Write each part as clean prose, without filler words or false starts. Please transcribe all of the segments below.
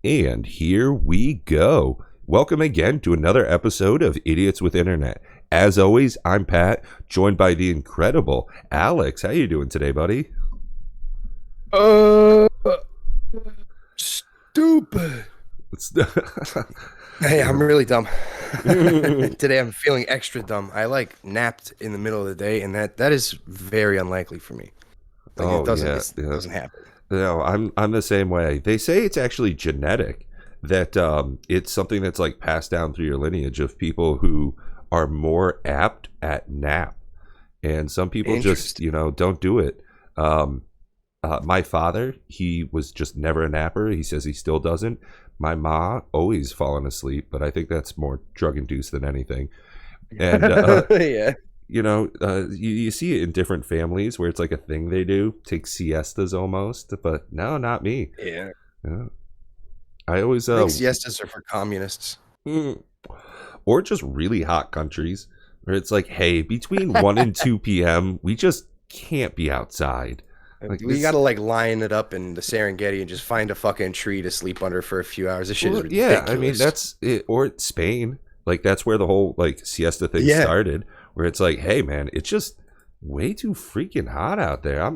And here we go. Welcome again to another episode of Idiots with Internet. As always, I'm Pat, joined by the incredible Alex. How you doing today, buddy? Stupid. Hey, I'm really dumb. Today I'm feeling extra dumb. I napped in the middle of the day, and that is very unlikely for me. It doesn't happen. No, I'm the same way. They say it's actually genetic, that it's something that's like passed down through your lineage of people who are more apt at nap, and some people just don't do it. My father, he was just never a napper. He says he still doesn't. My ma always fallen asleep, but I think that's more drug induced than anything. And Yeah. you see it in different families where it's like a thing they do, take siestas almost, but no, not me. Yeah. I always I think siestas are for communists. or just really hot countries where it's like, hey, between 1 and 2 p.m. we just can't be outside. We gotta line it up in the Serengeti and just find a fucking tree to sleep under for a few hours. This shit is ridiculous. Yeah, I mean that's it. Or Spain, that's where the whole siesta thing started. Where it's like, hey man, it's just way too freaking hot out there.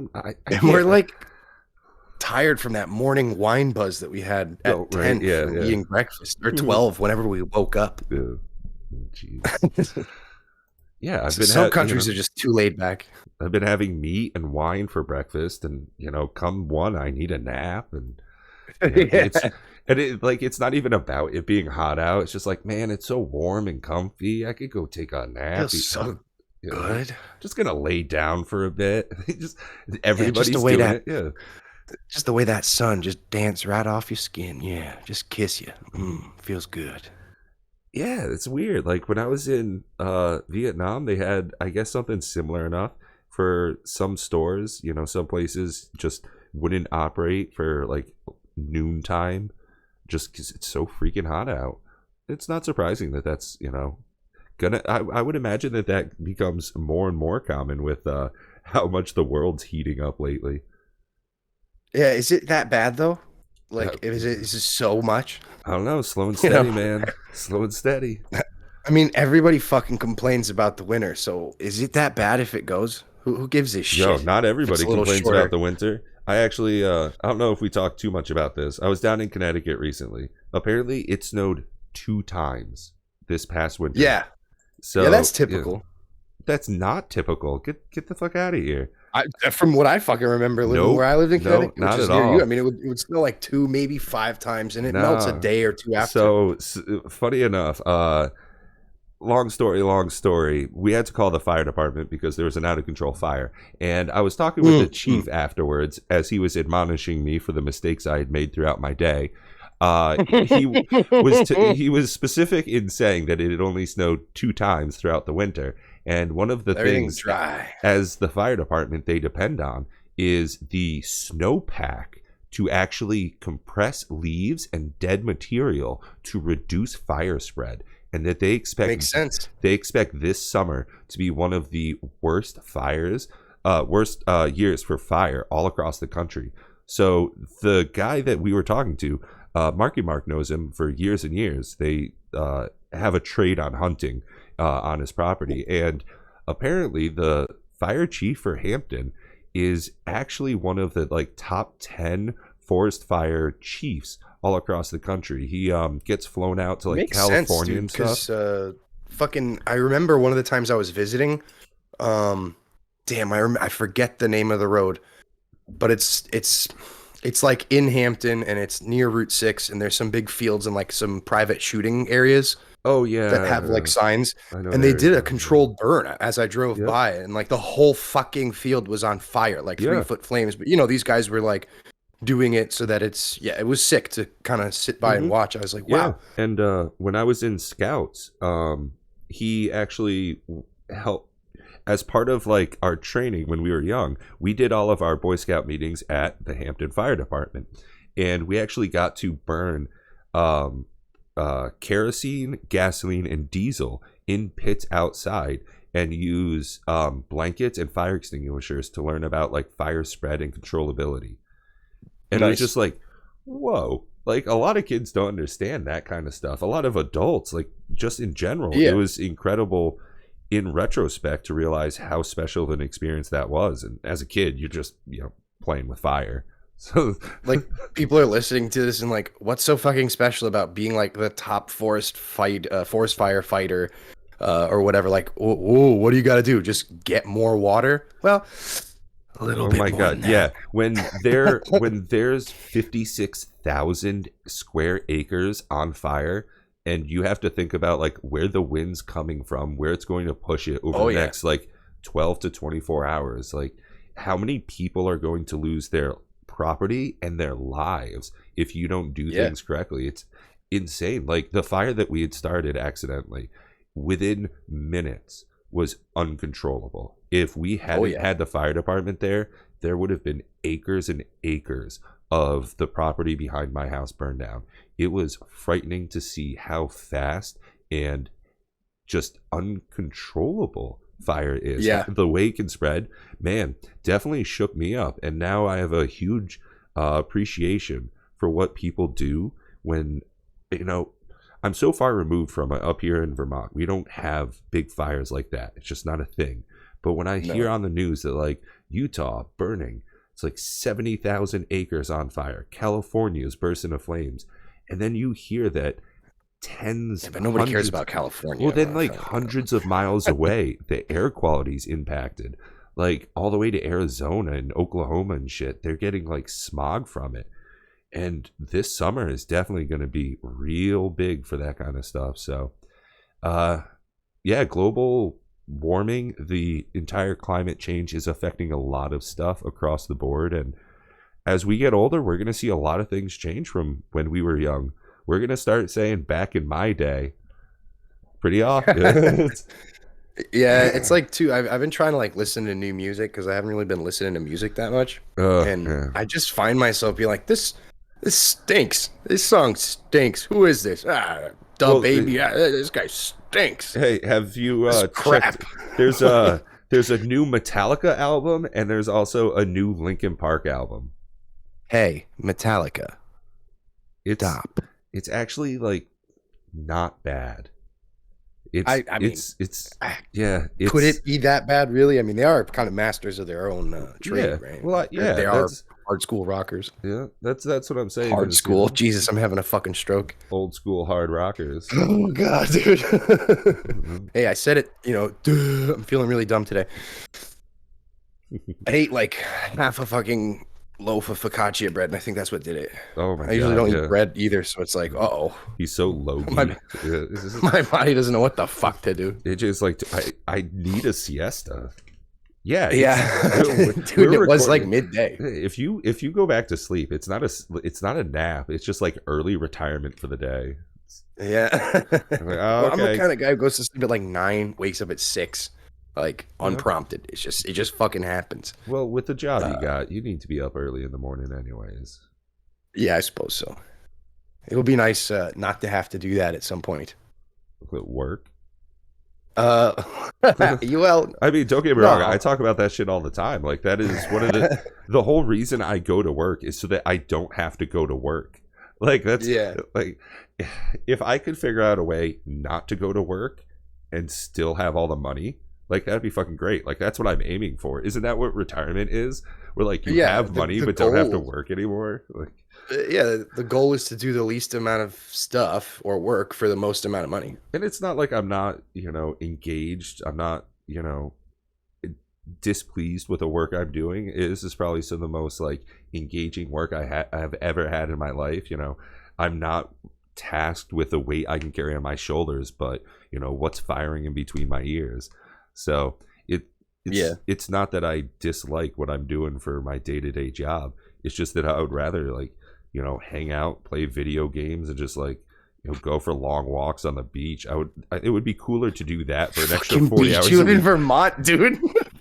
We're tired from that morning wine buzz that we had at 10 from eating breakfast, or 12 whenever we woke up. Jeez. Yeah, I've been some countries are just too laid back. I've been having meat and wine for breakfast, and come 1, I need a nap, and it's not even about it being hot out. It's just like, man, it's so warm and comfy. I could go take a nap. Feels so good. Just gonna lay down for a bit. Everybody's doing it. Yeah. Just the way that sun just dance right off your skin. Yeah, just kiss you. Feels good. Yeah, it's weird. Like when I was in Vietnam, they had, I guess, something similar enough for some stores. Some places just wouldn't operate for noontime just because it's so freaking hot out. It's not surprising that that's, I would imagine that becomes more and more common with how much the world's heating up lately. Yeah, is it that bad though? Is it so much? I don't know. Slow and steady, man. Slow and steady. I mean, everybody fucking complains about the winter. So is it that bad if it goes? Who gives a shit? Yo, not everybody complains about the winter. I actually, I don't know if we talked too much about this. I was down in Connecticut recently. Apparently, it snowed 2 times this past winter. Yeah. So that's typical. That's not typical. Get the fuck out of here. From what I fucking remember living where I lived in Connecticut, not which is at near all. you. I mean, it would snow 2, maybe 5 times, and it melts a day or 2 after. So funny enough, long story. We had to call the fire department because there was an out of control fire, and I was talking with the chief afterwards as he was admonishing me for the mistakes I had made throughout my day. He was specific in saying that it had only snowed 2 times throughout the winter. And one of the things as the fire department they depend on is the snowpack to actually compress leaves and dead material to reduce fire spread. And that they expect makes sense. They expect this summer to be one of the worst years for fire all across the country. So the guy that we were talking to, Marky Mark knows him for years and years. They have a trade on hunting on his property, and apparently the fire chief for Hampton is actually one of the top 10 forest fire chiefs all across the country. He gets flown out to California and stuff. I remember one of the times I was visiting. I forget the name of the road, but it's in Hampton, and it's near Route 6, and there's some big fields and some private shooting areas. Oh yeah, that have signs, and they did a controlled burn as I drove by, and the whole fucking field was on fire, 3-foot flames. But these guys were doing it so that it was sick to kind of sit by and watch. I was like, wow. Yeah. And when I was in Scouts, he actually helped as part of our training when we were young. We did all of our Boy Scout meetings at the Hampton Fire Department, and we actually got to burn kerosene, gasoline, and diesel in pits outside, and use blankets and fire extinguishers to learn about fire spread and controllability. And I was just like, whoa, like a lot of kids don't understand that kind of stuff. A lot of adults, like just in general, it Yeah. was incredible in retrospect to realize how special of an experience that was. And as a kid, you're just, playing with fire. So Like people are listening to this and like, what's so fucking special about being like the top forest firefighter, or whatever? Like, oh, what do you got to do? Just get more water? Well, a little oh bit my more god, than yeah. that. When there's 56,000 square acres on fire, and you have to think about like where the wind's coming from, where it's going to push it over Oh the yeah, next like 12 to 24 hours, like how many people are going to lose their property and their lives if you don't do yeah, things correctly. It's insane. Like the fire that we had started accidentally, within minutes, was uncontrollable. If we oh hadn't yeah, had the fire department there would have been acres and acres of the property behind my house burned down. It was frightening to see how fast and just uncontrollable fire is. yeah. The way it can spread, man, definitely shook me up. And now I have a huge appreciation for what people do when, I'm so far removed from it. Up here in Vermont, we don't have big fires like that. It's just not a thing. But when I hear No, on the news that like Utah burning, it's like 70,000 acres on fire, California is bursting into flames, and then you hear that yeah, tens, but nobody cares hundreds, about California, well, then like motherfucker. hundreds of miles away, the air quality's impacted. Like all the way to Arizona and Oklahoma and shit, they're getting like smog from it. And this summer is definitely going to be real big for that kind of stuff. So, uh, yeah, global warming, the entire climate change is affecting a lot of stuff across the board. And as we get older, we're going to see a lot of things change from when we were young. We're going to start saying back in my day pretty often. Yeah, it's like too. I've been trying to like listen to new music because I haven't really been listening to music that much, and Yeah. I just find myself being like, this stinks. This song stinks. Who is this? Duh, Well, baby. This guy stinks. hey, have you This checked? crap. There's a new Metallica album, and there's also a new Linkin Park album. Hey, Metallica, It's stop. it's actually like not bad. It's I mean, it's ah, yeah. could It's it be that bad? Really? I mean, they are kind of masters of their own trade, yeah. right? Well, They're- yeah. they are That's hard school rockers. yeah. That's what I'm saying. Hard Is, school. Jesus, I'm having a fucking stroke. old school hard rockers. Oh god, dude. Mhm. Hey, I said it, duh, I'm feeling really dumb today. I ate like half a fucking loaf of focaccia bread, and I think that's what did it. Oh my I usually god. don't Yeah. eat bread either, so it's like, uh-oh. He's so low. My- Yeah, this is- My body doesn't know what the fuck to do. it just like I need a siesta. Yeah. Yeah. we're Dude, it was like recording- midday. If you go back to sleep, it's not a nap. It's just like early retirement for the day. Yeah. I'm like, oh, Well, I'm the okay. kind of guy who goes to sleep at like 9, wakes up at 6, like Yeah. unprompted. It just fucking happens. Well, with the job you got, you need to be up early in the morning, anyways. Yeah, I suppose so. It would be nice not to have to do that at some point. At work. Well, I mean, don't get me wrong. No. I talk about that shit all the time. Like that is one of the whole reason I go to work is so that I don't have to go to work. Like that's yeah. like if I could figure out a way not to go to work and still have all the money, like that'd be fucking great. Like that's what I'm aiming for. Isn't that what retirement is? Where like you Yeah, have the- money the but don't have to goal. work anymore. Like Yeah, the goal is to do the least amount of stuff or work for the most amount of money. and it's not like I'm not, engaged. I'm not, displeased with the work I'm doing. This is probably some of the most like engaging work I've ever had in my life. I'm not tasked with the weight I can carry on my shoulders, but what's firing in between my ears. So it's not that I dislike what I'm doing for my day-to-day job. It's just that I would rather like hang out, play video games, and just like go for long walks on the beach. It would be cooler to do that for an extra Fucking 40 beach hours you a live in week. Vermont, dude.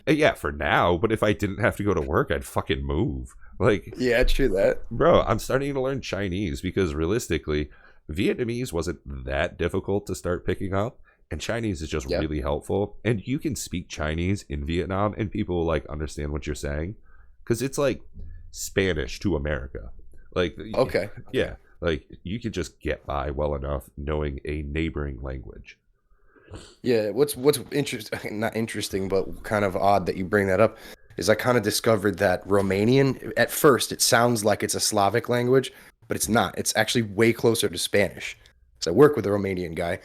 Yeah, for now. But if I didn't have to go to work, I'd fucking move. Like, Yeah, true that. bro, I'm starting to learn Chinese because realistically, Vietnamese wasn't that difficult to start picking up. And Chinese is just Yeah. really helpful. And you can speak Chinese in Vietnam and people will like understand what you're saying. Because it's like Spanish to America. Like, Okay. yeah. Like you could just get by well enough knowing a neighboring language. Yeah, what's interesting, not interesting, but kind of odd that you bring that up, is I kind of discovered that Romanian, at first, it sounds like it's a Slavic language, but it's not. It's actually way closer to Spanish. So I work with a Romanian guy,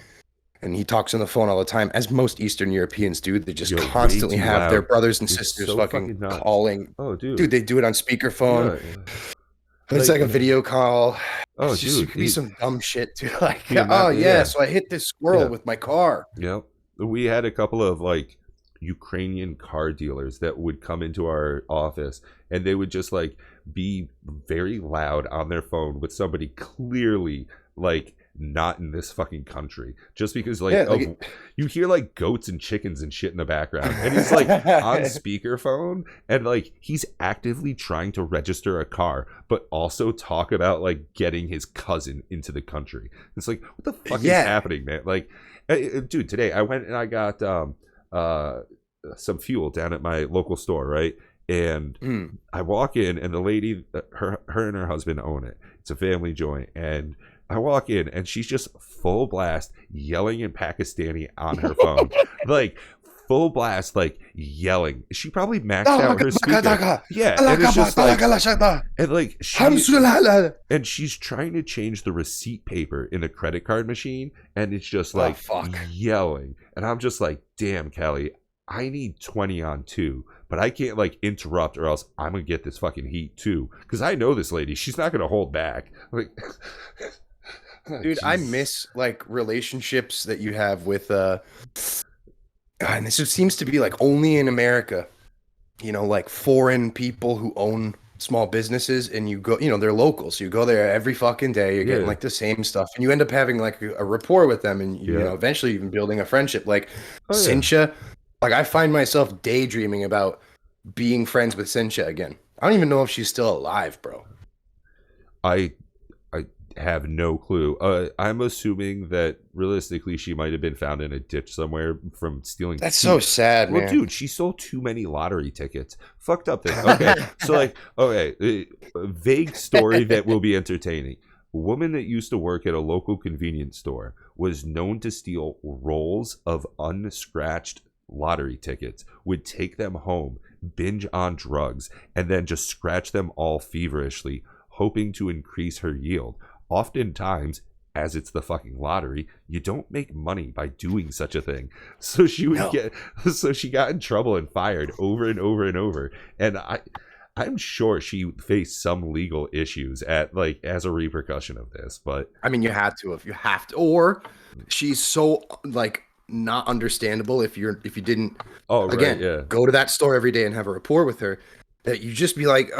and he talks on the phone all the time, as most Eastern Europeans do. They just You're way constantly too have their loud. brothers and It's sisters so fucking fucking nuts. calling. Oh, dude. Dude, they do it on speakerphone. Yeah. It's like a video call. Oh, It's just, it dude. could be some dumb shit too. Like, The oh amount- yeah, yeah. so I hit this squirrel Yeah. with my car. Yep. We had a couple of like Ukrainian car dealers that would come into our office and they would just like be very loud on their phone with somebody clearly like not in this fucking country, just because like, Yeah, like you hear like goats and chickens and shit in the background, and he's like on speakerphone and like he's actively trying to register a car but also talk about like getting his cousin into the country. It's like, what the fuck is happening, man? Like, dude, today I went and I got some fuel down at my local store, right? And I walk in and the lady, her and her husband own it. It's a family joint. And I walk in and she's just full blast yelling in Pakistani on her phone. Like full blast, like yelling. She probably maxed out her speaker. Yeah. And it's just like, and like and she's trying to change the receipt paper in the credit card machine. And it's just like yelling. And I'm just like, damn, Kelly, I need 20 on 2. But I can't like interrupt or else I'm gonna get this fucking heat too. Because I know this lady, she's not gonna hold back. Like, dude, I miss like relationships that you have with and this seems to be like only in America. You know, like foreign people who own small businesses, and you go, you know, they're local, so you go there every fucking day. You're getting like the same stuff, and you end up having like a rapport with them, and you know, eventually even building a friendship. Like Cynthia. Like, I find myself daydreaming about being friends with Cynthia again. I don't even know if she's still alive, bro. I have no clue. I'm assuming that realistically she might have been found in a ditch somewhere from stealing. That's so sad, man. Well, dude, she sold too many lottery tickets. Fucked up thing. Okay, so like, okay, a vague story that will be entertaining. A woman that used to work at a local convenience store was known to steal rolls of unscratched lottery tickets, would take them home, binge on drugs, and then just scratch them all feverishly, hoping to increase her yield. Oftentimes, as it's the fucking lottery, you don't make money by doing such a thing. So she would she got in trouble and fired over and over and over. And I'm sure she faced some legal issues at like as a repercussion of this. But I mean, you have to, or she's so like not understandable if you didn't go to that store every day and have a rapport with her, that you just be like,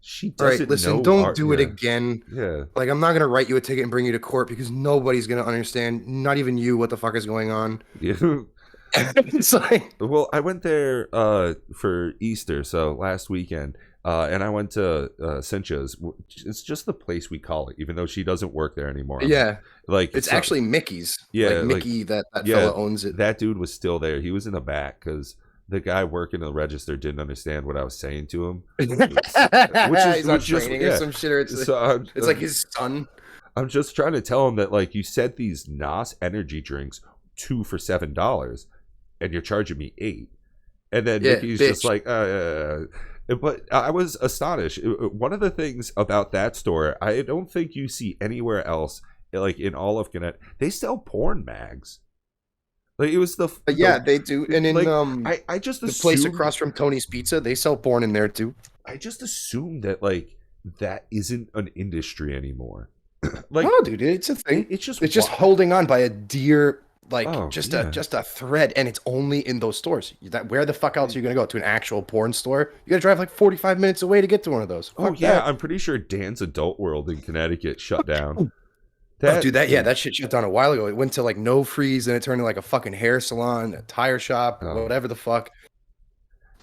she doesn't right, listen, know don't do it again. Yeah, like I'm not gonna write you a ticket and bring you to court because nobody's gonna understand, not even you, what the fuck is going on. Yeah. It's like, well, I went there for Easter, so last weekend, and I went to Cynthia's. It's just the place we call it, even though she doesn't work there anymore. Yeah, like it's actually Mickey's. Yeah, like Mickey, that fella owns it. That dude was still there. He was in the back because the guy working the register didn't understand what I was saying to him. He's on training or some shit. Or it's like his son. I'm just trying to tell him that like you said these NOS energy drinks 2 for $7. And you're charging me 8, and then Mickey's just like, but I was astonished. One of the things about that store, I don't think you see anywhere else, like in all of Connecticut, they sell porn mags. Like it was they do, and in like, I just the place across from Tony's Pizza, they sell porn in there too. I just assumed that like that isn't an industry anymore. Like, no, dude, it's a thing. It's just holding on by a dear. Like just a thread, and it's only in those stores. Where the fuck else are you gonna go? To an actual porn store? You gotta drive like 45 minutes away to get to one of those. Fuck that. I'm pretty sure Dan's Adult World in Connecticut shut down. That shit shut down a while ago. It went to like no freeze, and it turned into like a fucking hair salon, a tire shop, whatever the fuck.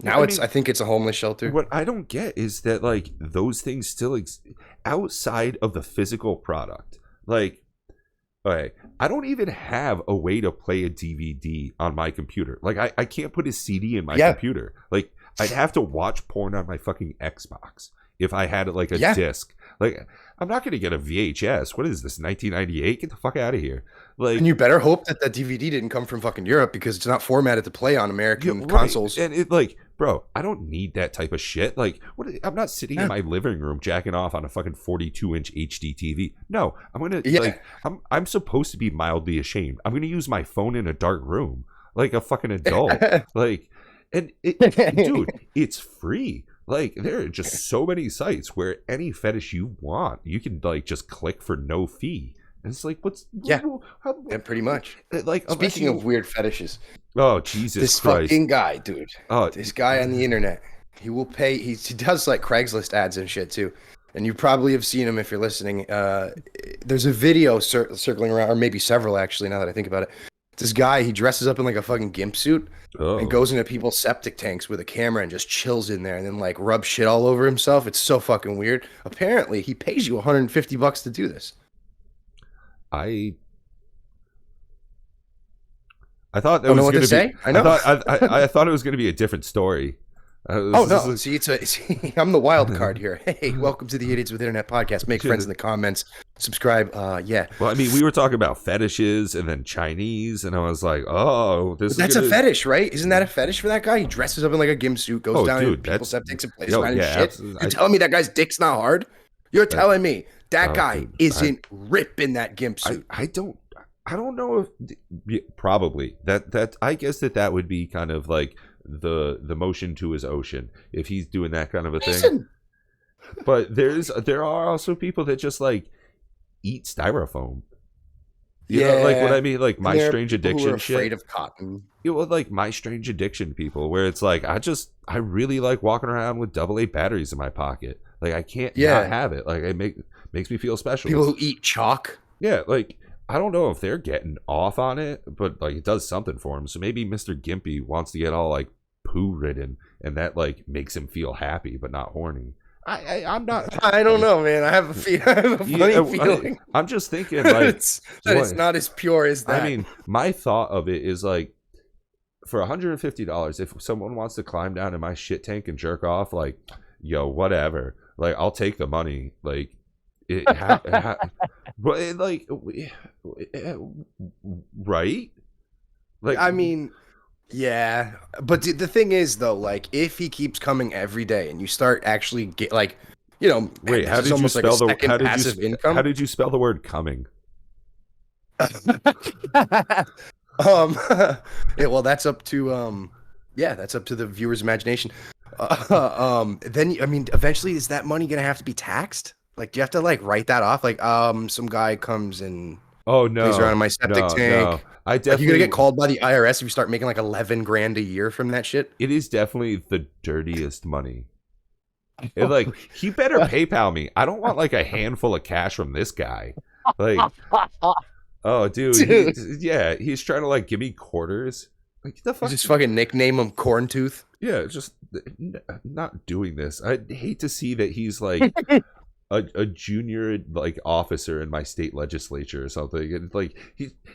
Now I think it's a homeless shelter. What I don't get is that like those things still outside of the physical product, like. Okay, I don't even have a way to play a DVD on my computer. Like, I can't put a CD in my computer. Like, I'd have to watch porn on my fucking Xbox if I had like a disc. Like, I'm not going to get a VHS. What is this, 1998? Get the fuck out of here. Like, And you better hope that the DVD didn't come from fucking Europe because it's not formatted to play on yeah, American right. consoles. And it, like, bro, I don't need that type of shit. Like, I'm not sitting in my living room jacking off on a fucking 42-inch HD TV. No, I'm gonna like, I'm supposed to be mildly ashamed. I'm gonna use my phone in a dark room like a fucking adult. Like, and dude, it's free. Like, there are just so many sites where any fetish you want, you can like just click for no fee. And it's like, yeah, pretty much. Like, speaking of weird fetishes, oh Jesus this Christ, fucking guy, dude. Oh, this guy on the internet, he will pay. He does like Craigslist ads and shit too. And you probably have seen him if you're listening. There's a video circling around, or maybe several actually. Now that I think about it, this guy, he dresses up in like a fucking gimp suit and goes into people's septic tanks with a camera and just chills in there and then like rubs shit all over himself. It's so fucking weird. Apparently, he pays you $150 to do this. I thought that was going to be. I know. I thought it was going to be a different story. Oh no! See, I'm the wild card here. Hey, welcome to the Idiots with Internet podcast. Make friends in the comments. Subscribe. Yeah. Well, I mean, we were talking about fetishes and then Chinese, and I was like, oh, that's a fetish, right? Isn't that a fetish for that guy? He dresses up in like a gimp suit, goes down in people's septics and plays around and shit. Absolutely. You're telling me that guy's dick's not hard? You're telling me that guy isn't ripping that gimp suit? I don't know if probably that I guess that would be kind of like the motion to his ocean if he's doing that kind of a thing. But there are also people that just like eat styrofoam. You know, like what I mean, like My Strange Addiction who are shit. Afraid of cotton. You know, like My Strange Addiction people, where it's like I really like walking around with AA batteries in my pocket. Like I can't not have it. Like it makes me feel special. People who eat chalk. Yeah, like I don't know if they're getting off on it, but like it does something for him. So maybe Mr. Gimpy wants to get all like poo ridden, and that like makes him feel happy but not horny. I'm not. I don't know, man. I have a funny feeling. I'm just thinking like it's not as pure as that. I mean, my thought of it is like, for $150, if someone wants to climb down in my shit tank and jerk off, like, yo, whatever. Like, I'll take the money. Like, but it, like, right? Like, I mean, yeah, but the thing is, though, like, if he keeps coming every day and you start actually get like, you know, wait, how did you spell income? How did you spell the word coming? Yeah, well, that's up to that's up to the viewer's imagination. Then I mean, eventually, is that money gonna have to be taxed? Like, do you have to like write that off? Like, some guy comes and plays around in my septic tank. No. I definitely. You're gonna get called by the IRS if you start making like 11 grand a year from that shit. It is definitely the dirtiest money. It, like, he better PayPal me. I don't want like a handful of cash from this guy. Like, oh, dude. He's trying to like give me quarters. Like, the fuck? Just fucking nickname him Corn Tooth. Yeah, just not doing this. I hate to see that he's like a junior like officer in my state legislature or something, and like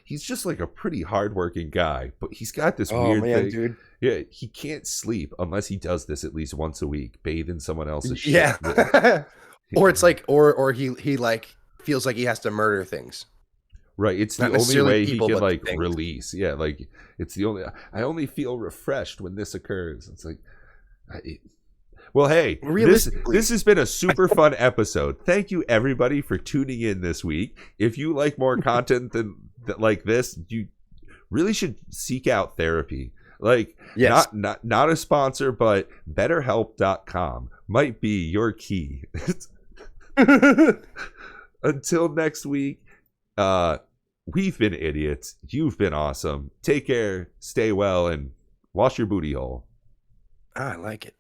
he's just like a pretty hardworking guy, but he's got this weird thing. Dude. Yeah, he can't sleep unless he does this at least once a week, bathe in someone else's shit. Yeah. Or it's like, or he like feels like he has to murder things. Right, it's the only way he can like release. Yeah, like it's the only. I only feel refreshed when this occurs. It's like, well, hey, this has been a super fun episode. Thank you everybody for tuning in this week. If you like more content than like this, you really should seek out therapy. Like, yes. not a sponsor, but BetterHelp.com might be your key. Until next week, we've been idiots. You've been awesome. Take care, stay well, and wash your booty hole. I like it.